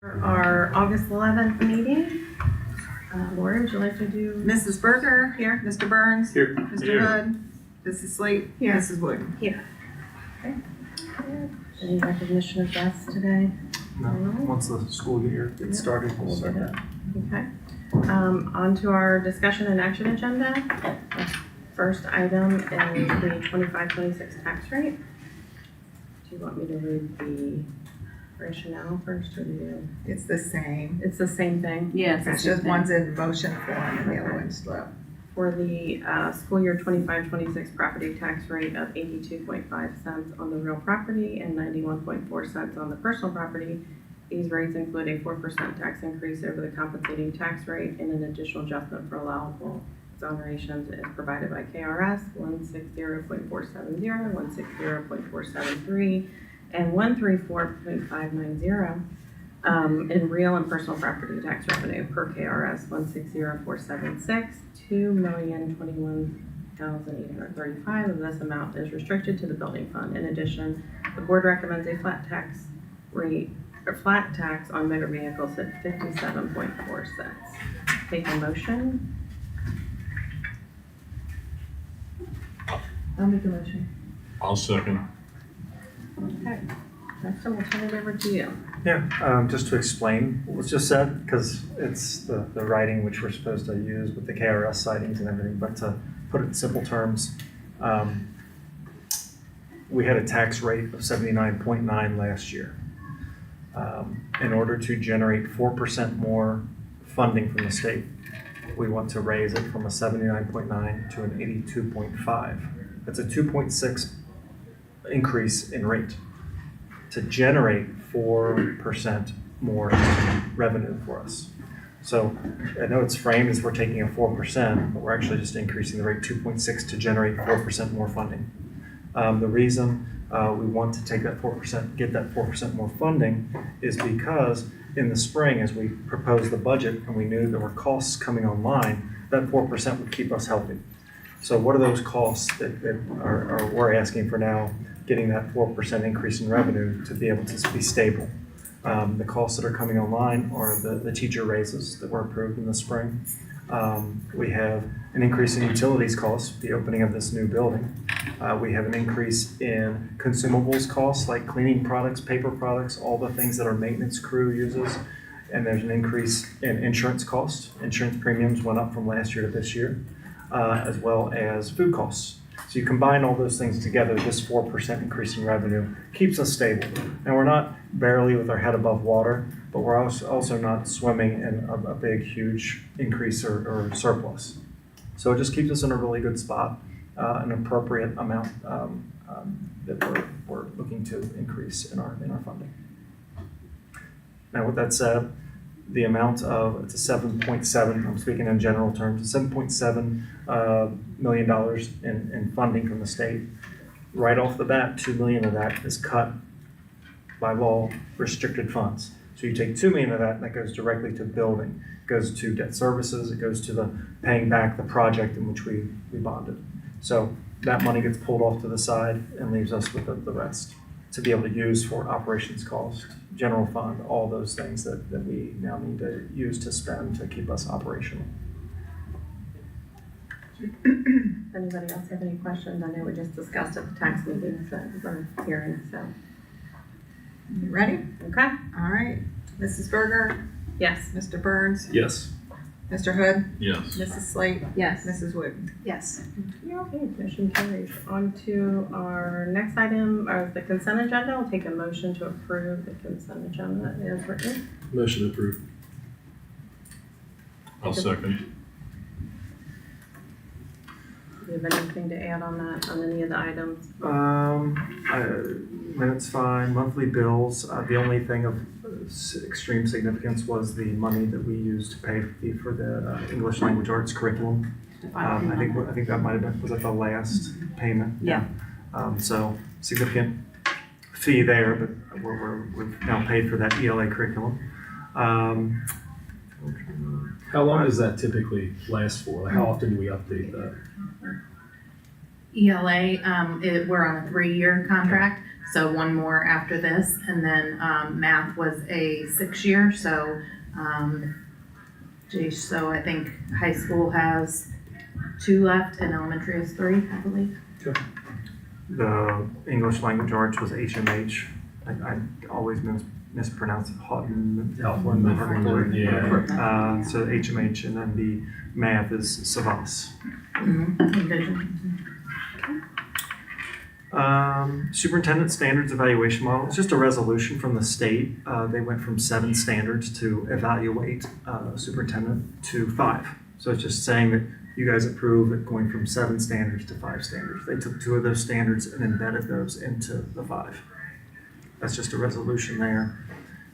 For our August 11th meeting, Lori, would you like to do? Mrs. Berger. Here. Mr. Burns. Here. Mr. Here. Hood. Mrs. Slate. Here. Mrs. Wood. Here. Okay. Any recognition of guests today? No, once the school year gets started, we'll start that. Okay. On to our discussion and action agenda. The first item is the 25-26 tax rate. Do you want me to read the rationale first or do you? It's the same. It's the same thing? Yes. It's just one's in motion form and the other one's slow. For the school year 25-26 property tax rate of 82.5 cents on the real property and 91.4 cents on the personal property. These rates include a 4% tax increase over the compensating tax rate and an additional adjustment for allowable exonerations as provided by KRS 160.470, 160.473, and 134.590 in real and personal property tax revenue per KRS 160.476, $2,021,835 of this amount is restricted to the building fund. In addition, the board recommends a flat tax on motor vehicles at 57.4 cents. Take a motion. I'll make a motion. I'll second. Okay. Next time we'll turn it over to you. Yeah, just to explain what was just said, because it's the writing which we're supposed to use with the KRS sightings and everything, but to put it in simple terms, we had a tax rate of 79.9 last year. In order to generate 4% more funding from the state, we want to raise it from a 79.9 to an 82.5. That's a 2.6 increase in rate to generate 4% more revenue for us. So I know it's framed as we're taking a 4%, but we're actually just increasing the rate 2.6 to generate 4% more funding. The reason we want to take that 4%, get that 4% more funding is because in the spring, as we proposed the budget and we knew there were costs coming online, that 4% would keep us healthy. So what are those costs that we're asking for now, getting that 4% increase in revenue to be able to be stable? The costs that are coming online are the teacher raises that were approved in the spring. We have an increase in utilities costs, the opening of this new building. We have an increase in consumables costs like cleaning products, paper products, all the things that our maintenance crew uses. And there's an increase in insurance costs. Insurance premiums went up from last year to this year, as well as food costs. So you combine all those things together, this 4% increase in revenue keeps us stable. And we're not barely with our head above water, but we're also not swimming in a big, huge increase or surplus. So it just keeps us in a really good spot, an appropriate amount that we're looking to increase in our funding. Now, with that said, the amount of, it's a 7.7, I'm speaking in general terms, $7.7 million in funding from the state. Right off the bat, $2 million of that is cut by law, restricted funds. So you take $2 million of that, and that goes directly to building. It goes to debt services, it goes to the paying back the project in which we bonded. So that money gets pulled off to the side and leaves us with the rest to be able to use for operations cost, general fund, all those things that we now need to use to spend to keep us operational. Anybody else have any questions? I know we just discussed at the tax meeting, so we're hearing, so. You ready? Okay. All right. Mrs. Berger. Yes. Mr. Burns. Yes. Mr. Hood. Yes. Mrs. Slate. Yes. Mrs. Wood. Yes. Okay, motion carries. On to our next item, the consent agenda. I'll take a motion to approve the consent agenda as written. Motion approved. I'll second. Do you have anything to add on that, on any of the items? Minutes fine, monthly bills. The only thing of extreme significance was the money that we used to pay for the English language arts curriculum. I think that might have been, was it the last payment? Yeah. So significant fee there, but we've now paid for that ELA curriculum. How long does that typically last for? Like, how often do we update that? ELA, we're on a 3-year contract, So one more after this, and then math was a 6-year, so so I think high school has 2 left and elementary has 3, I believe. The English language arts was HMH. I always mispronounce it. Houghton. Yeah. So HMH, and then the math is Savas. Envision. Superintendent standards evaluation model. It's just a resolution from the state. They went from 7 standards to evaluate superintendent to 5. So it's just saying that you guys approve it going from 7 standards to 5 standards. They took 2 of those standards and embedded those into the 5. That's just a resolution there.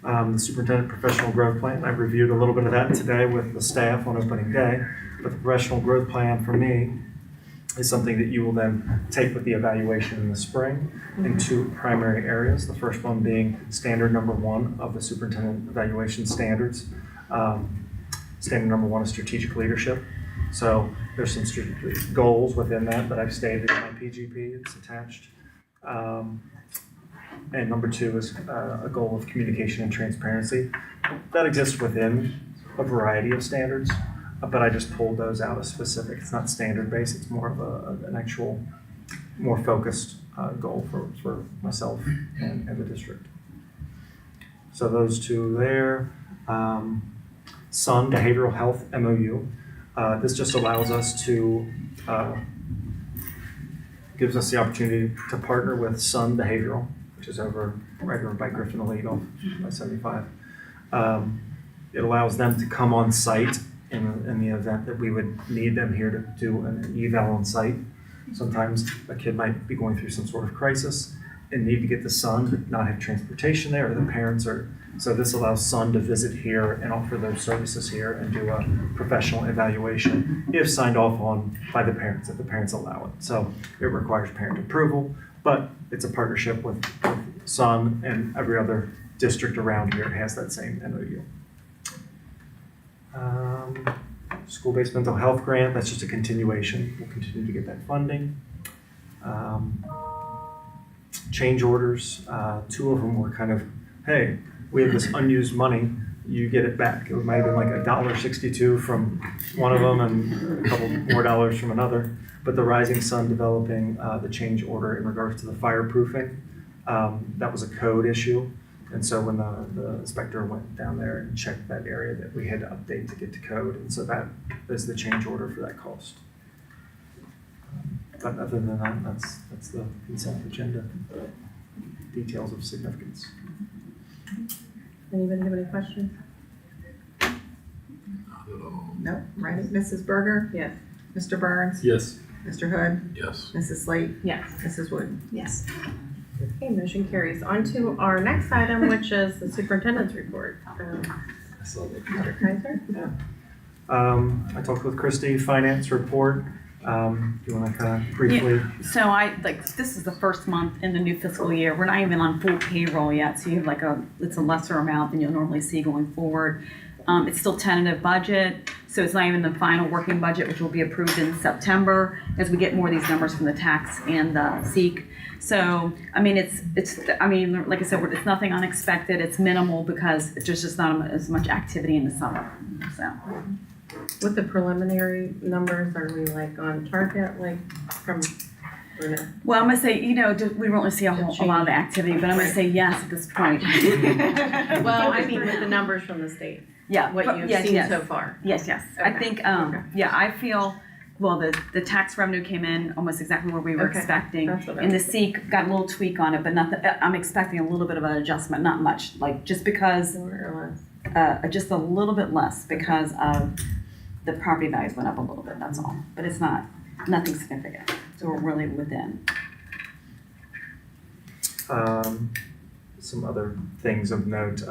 The superintendent professional growth plan, I reviewed a little bit of that today with the staff on opening day. But the professional growth plan for me is something that you will then take with the evaluation in the spring in 2 primary areas. The first one being standard number 1 of the superintendent evaluation standards. Standard number 1 is strategic leadership. So there's some strategic goals within that I've stated in my PGP. It's attached. And number 2 is a goal of communication and transparency. That exists within a variety of standards, but I just pulled those out as specific. It's not standard based, it's more of an actual, more focused goal for myself and the district. So those 2 there. SUN, Behavioral Health MOU. This just allows us to, gives us the opportunity to partner with SUN Behavioral, which is right over by Griffin Elite off by 75. It allows them to come on site in the event that we would need them here to do an eval on site. Sometimes a kid might be going through some sort of crisis and need to get the son, but not have transportation there, or the parents are. So this allows SUN to visit here and offer those services here and do a professional evaluation if signed off on by the parents, if the parents allow it. So it requires parent approval, but it's a partnership with SUN, and every other district around here has that same MOU. School-based mental health grant, that's just a continuation. We'll continue to get that funding. Change orders, 2 of them were kind of, hey, we have this unused money, you get it back. It might have been like $1.62 from one of them and a couple more dollars from another. But the Rising Sun developing the change order in regards to the fireproofing, that was a code issue. And so when the inspector went down there and checked that area, that we had to update to get to code. And so that is the change order for that cost. But other than that, that's the consent agenda. Details of significance. Anybody have any questions? Nope, ready? Mrs. Berger? Yes. Mr. Burns? Yes. Mr. Hood? Yes. Mrs. Slate? Yes. Mrs. Wood? Yes. Okay, motion carries. On to our next item, which is the superintendent's report. Mr. Kaiser? I talked with Christy, finance report. Do you want to kind of briefly? So this is the first month in the new fiscal year. We're not even on full payroll yet, so you have it's a lesser amount than you'll normally see going forward. It's still tentative budget, so it's not even the final working budget, which will be approved in September as we get more of these numbers from the tax and the SEEK. So, I mean, like I said, it's nothing unexpected. It's minimal because there's just not as much activity in the summer, so. With the preliminary numbers, are we on target, from, or no? Well, I'm gonna say, we don't really see a lot of the activity, but I'm gonna say yes at this point. Well, I mean, with the numbers from the state, Yeah. what you've yes, seen yes. so far. Yes. I Okay. think, Okay. I feel, well, the tax revenue came in almost exactly where we were Okay. expecting. That's what I And the was SEEK got a little tweak on it, but I'm expecting a little bit of an adjustment, not much, just because, More or less. just a little bit less because of the property values went up a little bit, that's all. But it's nothing significant, so we're really within. Some other things of note.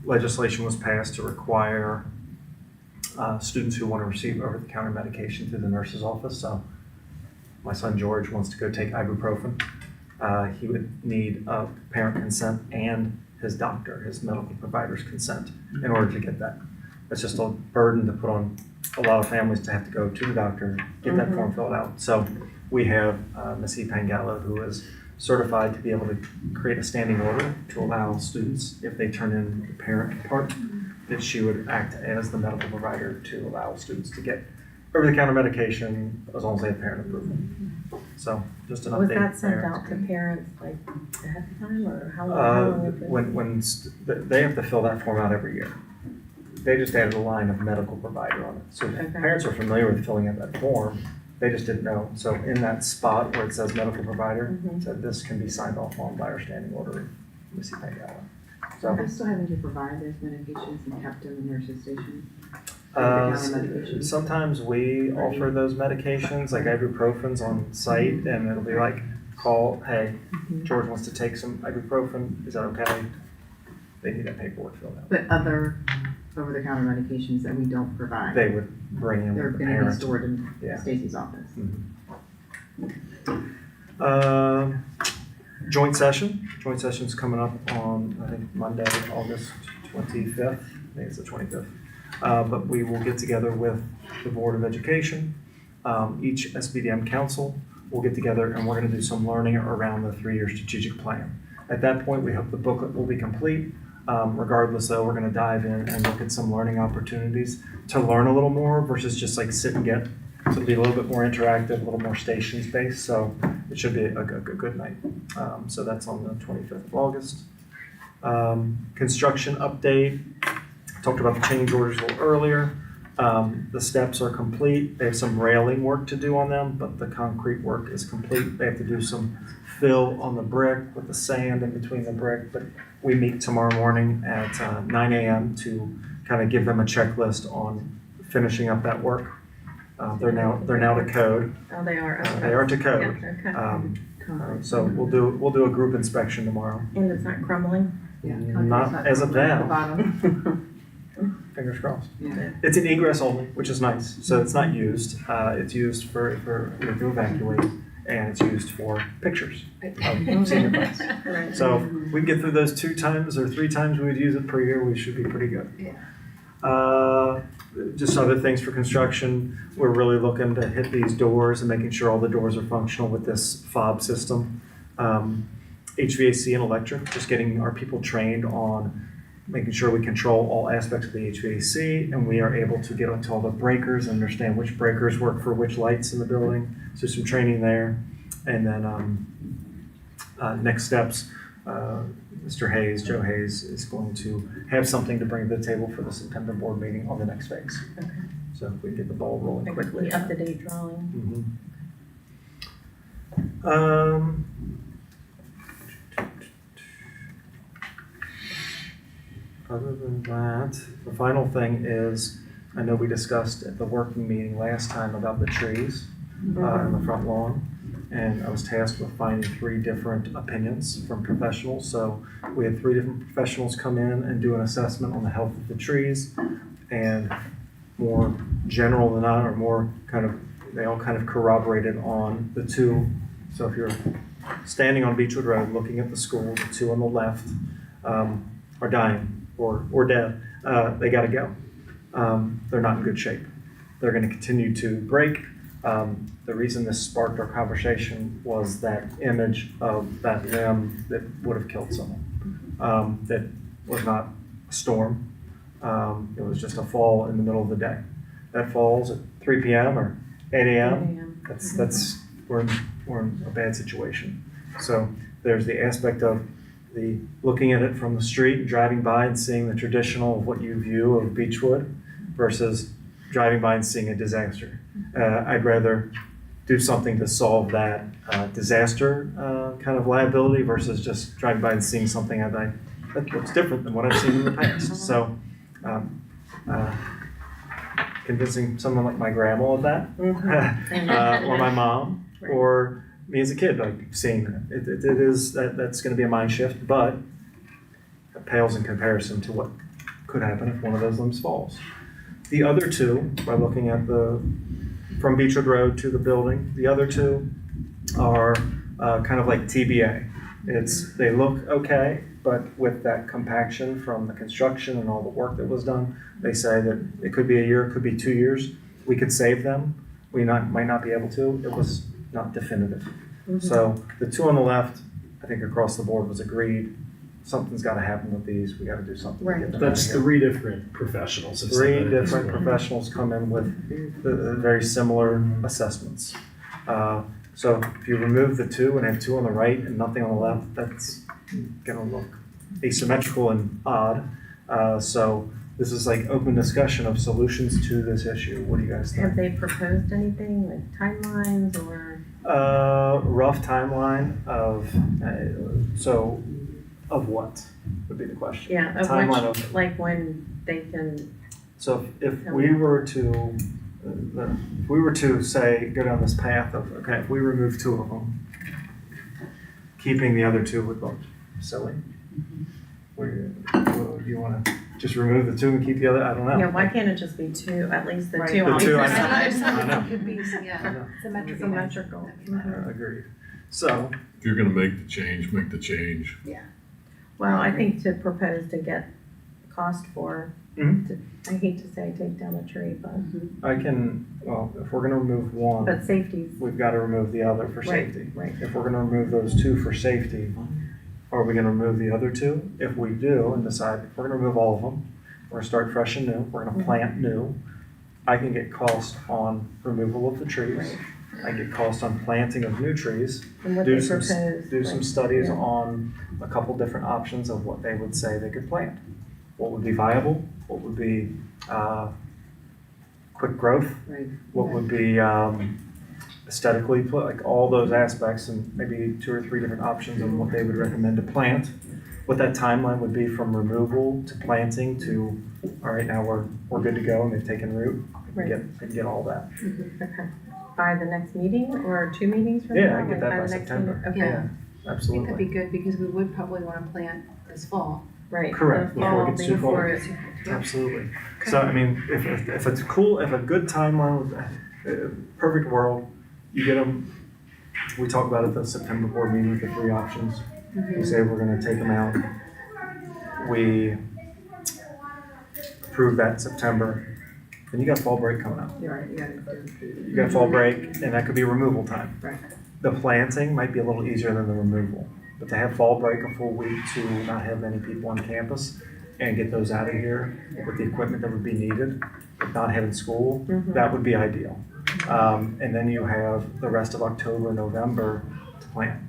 Legislation was passed to require students who want to receive over-the-counter medication through the nurse's office. So my son George wants to go take ibuprofen. He would need parent consent and his doctor, his medical provider's consent in order to get that. It's just a burden to put on a lot of families to have to go to the doctor, get that form filled out. So we have Missy Pangallo, who is certified to be able to create a standing order to allow students, if they turn in the parent part, that she would act as the medical provider to allow students to get over-the-counter medication as long as they have parent approval. So just an update. Was that sent there. out to parents like ahead of time or how long has it been? They have to fill that form out every year. They just added a line of medical provider on it. So Okay. parents are familiar with filling out that form, they just didn't know. So in that spot where it says medical provider, it said this can be signed off on by our standing order, Missy Pangala. So, Are they still having to provide those medications and kept them in their station? uh, Over-the-counter medications? sometimes we offer those medications, like ibuprofen's on site, and it'll be like, call, hey, George wants to take some ibuprofen, is that okay? They need that paperwork filled out. But other over-the-counter medications that we don't provide, They would bring in they're with the gonna be parent. stored in Yeah. Stacy's office. Joint session's coming up on, I think, Monday, August 25th, I think it's the 25th. But we will get together with the Board of Education, each SBDM council will get together and we're gonna do some learning around the 3-year strategic plan. At that point, we hope the booklet will be complete. Regardless though, we're gonna dive in and look at some learning opportunities to learn a little more versus just like sit and get. So it'll be a little bit more interactive, a little more stations based, so it should be a good night. So that's on the 25th of August. Construction update, talked about the change orders a little earlier. The steps are complete. They have some railing work to do on them, but the concrete work is complete. They have to do some fill on the brick with the sand in between the brick, but we meet tomorrow morning at 9 a.m. to kind of give them a checklist on finishing up that work. They're now to code. Oh, they are. Okay. They are to code. Yeah, okay. So we'll do a group inspection tomorrow. And it's not crumbling? Not as of At the now, bottom. fingers crossed. Yeah. It's an egress only, which is nice. So it's not used. It's used for to evacuate, and it's used for pictures of senior class. Right. So if we can get through those 2 times or 3 times we would use it per year, we should be pretty good. Just other things for construction, we're really looking to hit these doors and making sure all the doors are functional with this fob system. HVAC and electric, just getting our people trained on making sure we control all aspects of the HVAC and we are able to get onto all the breakers and understand which breakers work for which lights in the building. So some training there. And then next steps, Mr. Hayes, Joe Hayes, is going to have something to bring to the table for the September board meeting on the next phase. Okay. So if we get the ball rolling Like quickly. the up-to-date drawing. Other than that, the final thing is, I know we discussed at the working meeting last time about the trees in the front lawn. And I was tasked with finding 3 different opinions from professionals. So we had 3 different professionals come in and do an assessment on the health of the trees. And more general than not, or more kind of, they all kind of corroborated on the 2. So if you're standing on Beechwood Road looking at the school, the 2 on the left are dying or dead. They gotta go. They're not in good shape. They're gonna continue to break. The reason this sparked our conversation was that image of that limb that would have killed someone. That was not a storm. It was just a fall in the middle of the day. That falls at 3 p.m. or 8 a.m. That's we're in a bad situation. So there's the aspect of the looking at it from the street and driving by and seeing the traditional of what you view of Beechwood versus driving by and seeing a disaster. I'd rather do something to solve that disaster kind of liability versus just driving by and seeing something that looks different than what I've seen in the past. So convincing someone like my grandma of that, or my mom, or me as a kid, like seeing it. It is that's going to be a mind shift, but it pales in comparison to what could happen if one of those limbs falls. The other 2, by looking at from Beechwood Road to the building, the other 2 are kind of like TBA. They look okay, but with that compaction from the construction and all the work that was done, they say that it could be a year, it could be 2 years. We could save them. We might not be able to. It was not definitive. So the 2 on the left I think across the board was agreed, something's gotta happen with these, we gotta do something to get them out of That's here. 3 different professionals. have said Three that at this different point. professionals come in with very similar assessments. So if you remove the 2 and have 2 on the right and nothing on the left, that's gonna look asymmetrical and odd. So this is like open discussion of solutions to this issue. What do you guys Have think? they proposed anything, like timelines or? Rough timeline of, so of what would be the question? Yeah, of Timeline which, of, like when they can, so if we were to, if we were to say, go down this path of, okay, if we remove 2 of them, keeping the other 2 would look silly. Do you wanna just remove the 2 and keep the other? I don't know. yeah, why can't it just be 2, at least the Right. 2 The on two, each I side? I know. Could be, I yeah, know. symmetrical. Agreed. So, If you're gonna make the change, make the change. Well, I think to propose to get cost for, Mhm. I hate to say take down a tree, but, I can, well, if we're gonna remove one, but safety's, we've gotta remove the other for right, safety. right. If we're gonna remove those 2 for safety, are we gonna remove the other 2? If we do and decide, if we're gonna remove all of them, we're gonna start fresh and new, we're gonna plant new, I can get cost on removal of the trees. Right. I get cost on planting of new trees, And what do they some, propose. do some like, studies yeah. on a couple different options of what they would say they could plant. What would be viable, what would be, quick growth, Right. what would be, aesthetically, like all those aspects and maybe 2 or 3 different options on what they would recommend to plant. What that timeline would be from removal to planting to, all right, now we're good to go and they've taken root. I can get all that. Okay. By the next meeting or 2 meetings from now? Yeah, I can get Like, that by by the next September. meeting? Okay, Yeah. I think that'd Absolutely. be good because we would probably wanna plant this fall. right. Correct, The before it fall, gets too cold. before it- Absolutely. So, I mean, if it's cool, if a good timeline, perfect world, you get them, we talk about it at the September board meeting with the 3 options. We say we're gonna take them out. We approve that in September, and you got fall break coming up. You're right, you gotta do. You got fall break, and that could be removal time. Right. The planting might be a little easier than the removal, but to have fall break a full week to not have many people on campus and get those out of here with the equipment that would be needed, with not having school, Mhm. that would be ideal. And then you have the rest of October, November to plant.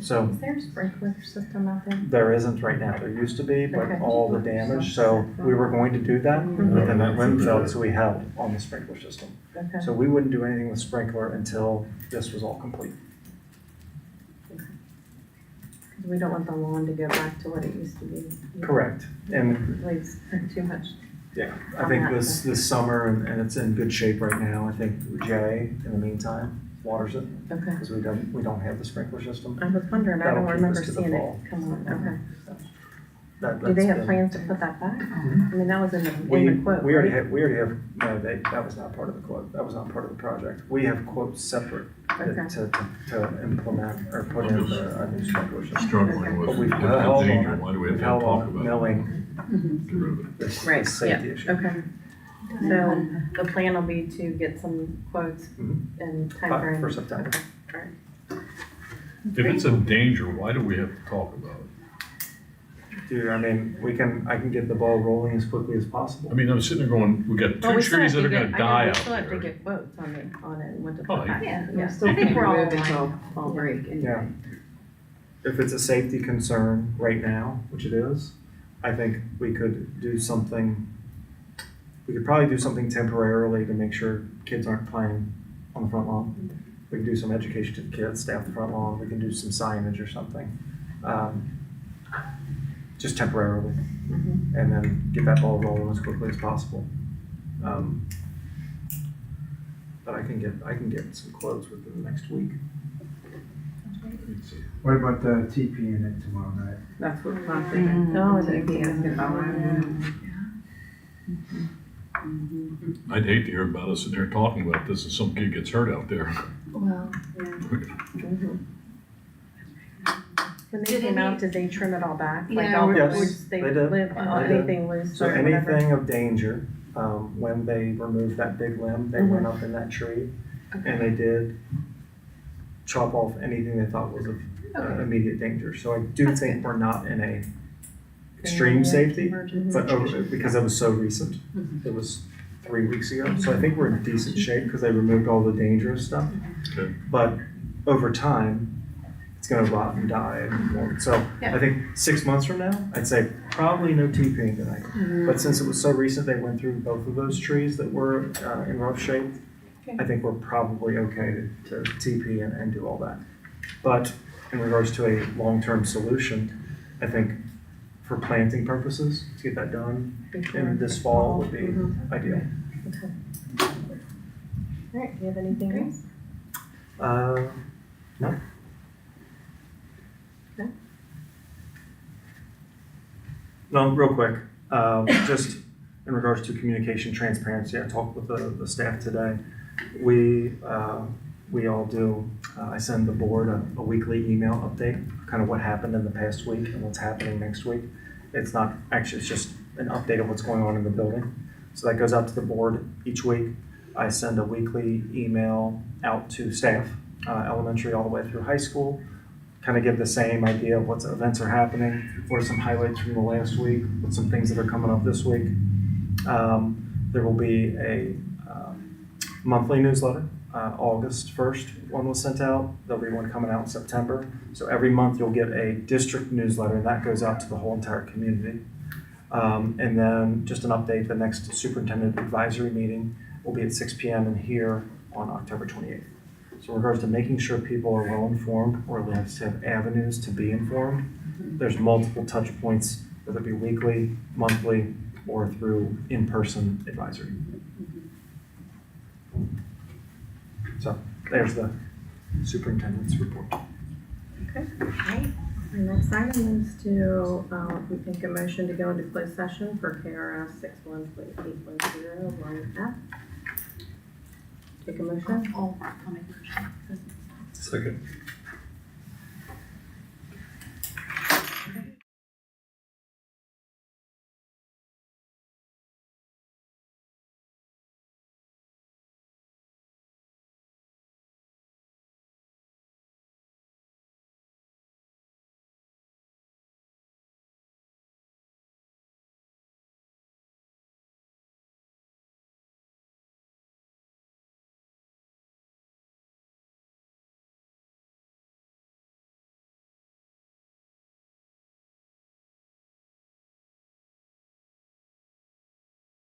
So Is there a sprinkler system out there? there isn't right now, there used to be, but Okay. all the damage, so we were going to do that, but then that wind fell, so we held on the sprinkler system. Okay. So we wouldn't do anything with sprinkler until this was all complete. We don't want the lawn to go back to what it used to be. Correct, and Leaves too much. yeah, I think this summer, and it's in good shape right now, I think Jay, in the meantime, waters it, Okay. because we don't have the sprinkler system. I was wondering, I That'll don't keep remember us to the seeing fall. it come on, okay. That- Do they that's have been- plans to put that back? I mean, that was in the We quote, already right? have, no, that was not part of the quote, that was not part of the project. We have quotes separate Okay. to implement or put in a new sprinkler system. Struggling with But we've with held the danger, on why do we it, have we've to held talk on about it? knowing Get rid of it. this Right, safety yeah, issue. okay. So the plan will be to get some quotes Mhm. and For timeframe. September. If it's a danger, why do we have to talk about it? Dude, I mean, I can get the ball rolling as quickly as possible. I mean, I'm sitting there going, we got Well, 2 we still trees have that to are gonna get- die we out still have to there. get quotes on what to Oh, put back. yeah. Yeah. Still I think can't we're all remove aligned. until fall break anyway. Yeah. If it's a safety concern right now, which it is, I think we could do something, we could probably do something temporarily to make sure kids aren't playing on the front lawn. We can do some education to the kids, stay off the front lawn, we can do some signage or something. Just temporarily, Mhm. and then get that ball rolling as quickly as possible. But I can get some quotes within the next week. What about the TP unit tomorrow night? That's what I'm thinking. No, So they if he asking about it. I'd hate to hear about us sitting there talking about this and some kid gets hurt out there. Well, Mhm. When they Did came any- out, did they trim it all back? Like Yeah, all the Yes, woods, they did. live- They did. anything loose So or whatever? anything of danger, when they removed that big limb, they went up in that tree and they did chop off anything they thought was of Okay. immediate danger. So I do That's think we're not in a extreme safety, Emergency. but because it was so recent, it was 3 weeks ago. So I think we're in decent shape because they removed all the dangerous stuff. Okay. But over time, it's gonna rot and die and won't. So Yeah. I think 6 months from now, I'd say probably no TPing tonight. But since it was so recent, they went through both of those trees that were in rough shape. Okay. I think we're probably okay to TP and do all that. But in regards to a long-term solution, I think for planting purposes, to get that done in this fall would be ideal. Okay. All right, do you have anything else? No. Okay. No, real quick, just in regards to communication transparency, I talked with the staff today. We all do, I send the board a weekly email update, kind of what happened in the past week and what's happening next week. It's not, actually, it's just an update of what's going on in the building. So that goes out to the board each week. I send a weekly email out to staff, elementary all the way through high school, kind of give the same idea of what events are happening, what are some highlights from the last week, what some things that are coming up this week. There will be a monthly newsletter. August 1st, one was sent out. There'll be one coming out in September. So every month you'll get a district newsletter, and that goes out to the whole entire community. And then just an update, the next superintendent advisory meeting will be at 6 p.m. in here on October 28th. So in regards to making sure people are well informed, or at least have avenues to be informed, there's multiple touch points, whether it be weekly, monthly, or through in-person advisory. So there's the superintendent's report. Okay, all right. Our next item is to, we make a motion to go into closed session for KRS 61.810(1)F. Take a motion. I'll make a motion. Second.